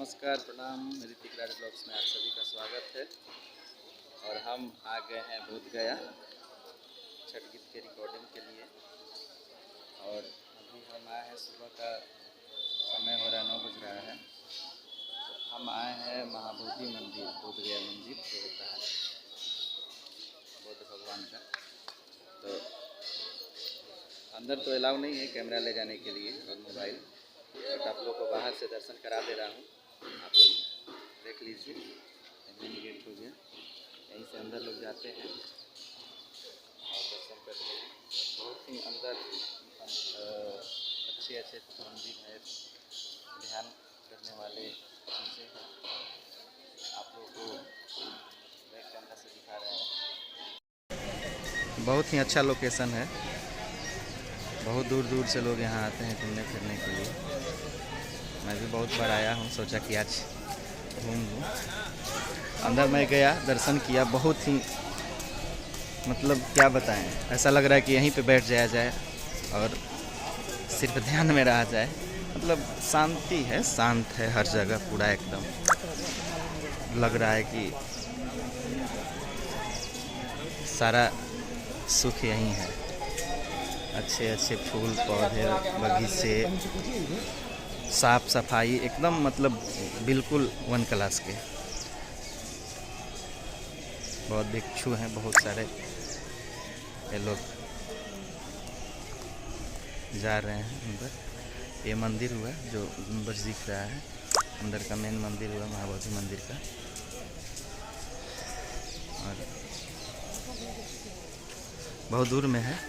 नमस्कार, प्रणाम। ऋतिक राज ब्लॉग्स में आप सभी का स्वागत है। और हम आ गए हैं बोध गया छठ गीत के रिकॉर्डिंग के लिए। और अभी हम आए हैं, सुबह का समय हो रहा है, 9 बज रहा है। तो हम आए हैं महाबोधि मंदिर, बोध गया मंदिर जो होता है बुद्ध भगवान का। तो अंदर तो अलाउ नहीं है कैमरा ले जाने के लिए और मोबाइल, बट आप लोग को बाहर से दर्शन करा दे रहा हूँ। आप लोग देख लीजिए, मेन गेट हो गया, यहीं से अंदर लोग जाते हैं और दर्शन करते हैं। बहुत ही अंदर अच्छे मंदिर है, ध्यान करने वाले चीज़ें हैं। आप लोग को बैक कैमरा से दिखा रहे हैं। बहुत ही अच्छा लोकेशन है, बहुत दूर दूर से लोग यहाँ आते हैं घूमने फिरने के लिए। मैं भी बहुत बार आया हूँ, सोचा कि आज घूम लूँ। अंदर मैं गया, दर्शन किया, बहुत ही मतलब क्या बताएं, ऐसा लग रहा है कि यहीं पे बैठ जाया जाए और सिर्फ ध्यान में रहा जाए। मतलब शांति है, शांत है हर जगह, पूरा एकदम लग रहा है कि सारा सुख यहीं है। अच्छे फूल पौधे, बगीचे, साफ सफाई एकदम, मतलब बिल्कुल 1 क्लास के। बहुत भिक्षु हैं, बहुत सारे। ये लोग जा रहे हैं अंदर। ये मंदिर हुआ जो गुंबज दिख रहा है, अंदर का मेन मंदिर हुआ महाबोधि मंदिर का। और बहुत दूर में है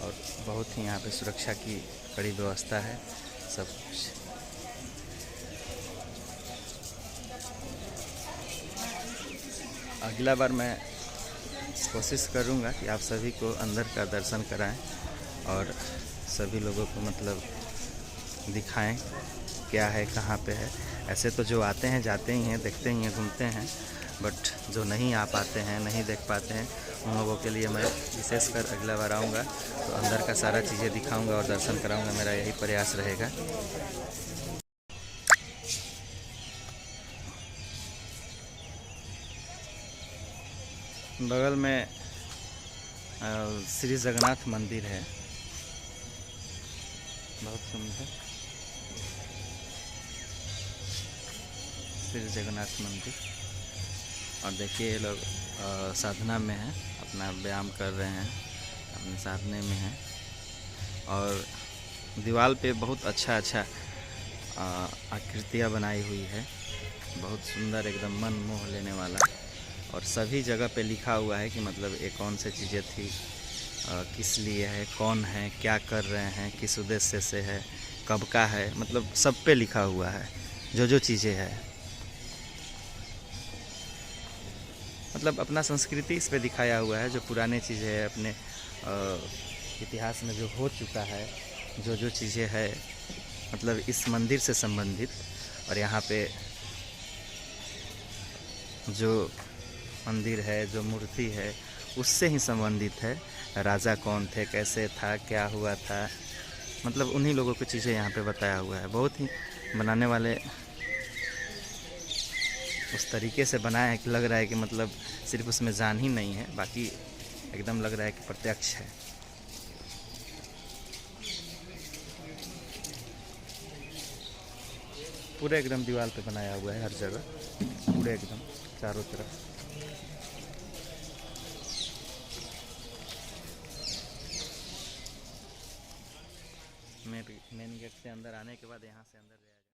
और बहुत ही यहाँ पे सुरक्षा की कड़ी व्यवस्था है, सब कुछ। अगला बार मैं कोशिश करूँगा कि आप सभी को अंदर का दर्शन कराएं और सभी लोगों को मतलब दिखाएं क्या है, कहाँ पे है। ऐसे तो जो आते हैं जाते ही हैं, देखते ही हैं, घूमते हैं, बट जो नहीं आ पाते हैं, नहीं देख पाते हैं, उन लोगों के लिए मैं विशेषकर अगला बार आऊँगा तो अंदर का सारा चीज़ें दिखाऊंगा और दर्शन कराऊंगा। मेरा यही प्रयास रहेगा। बगल में श्री जगन्नाथ मंदिर है, बहुत सुंदर श्री जगन्नाथ मंदिर। और देखिए ये लोग साधना में हैं, अपना व्यायाम कर रहे हैं, अपने साधने में हैं। और दीवार पे बहुत अच्छा आकृतियाँ बनाई हुई है, बहुत सुंदर, एकदम मन मोह लेने वाला। और सभी जगह पे लिखा हुआ है कि मतलब ये कौन सी चीज़ें थी, किस लिए है, कौन है, क्या कर रहे हैं, किस उद्देश्य से है, कब का है, मतलब सब पे लिखा हुआ है जो चीज़ें है। मतलब अपना संस्कृति इस पे दिखाया हुआ है, जो पुराने चीज़ें है, अपने इतिहास में जो हो चुका है, जो चीज़ें है, मतलब इस मंदिर से संबंधित। और यहाँ पे जो मंदिर है, जो मूर्ति है, उससे ही संबंधित है। राजा कौन थे, कैसे था, क्या हुआ था, मतलब उन्हीं लोगों की चीज़ें यहाँ पे बताया हुआ है। बहुत ही बनाने वाले उस तरीके से बनाए हैं कि लग रहा है कि मतलब सिर्फ उसमें जान ही नहीं है, बाकी एकदम लग रहा है कि प्रत्यक्ष है। पूरे एकदम दीवार पे बनाया हुआ है, हर जगह, पूरे एकदम चारों तरफ। मेन गेट से अंदर आने के बाद यहाँ से अंदर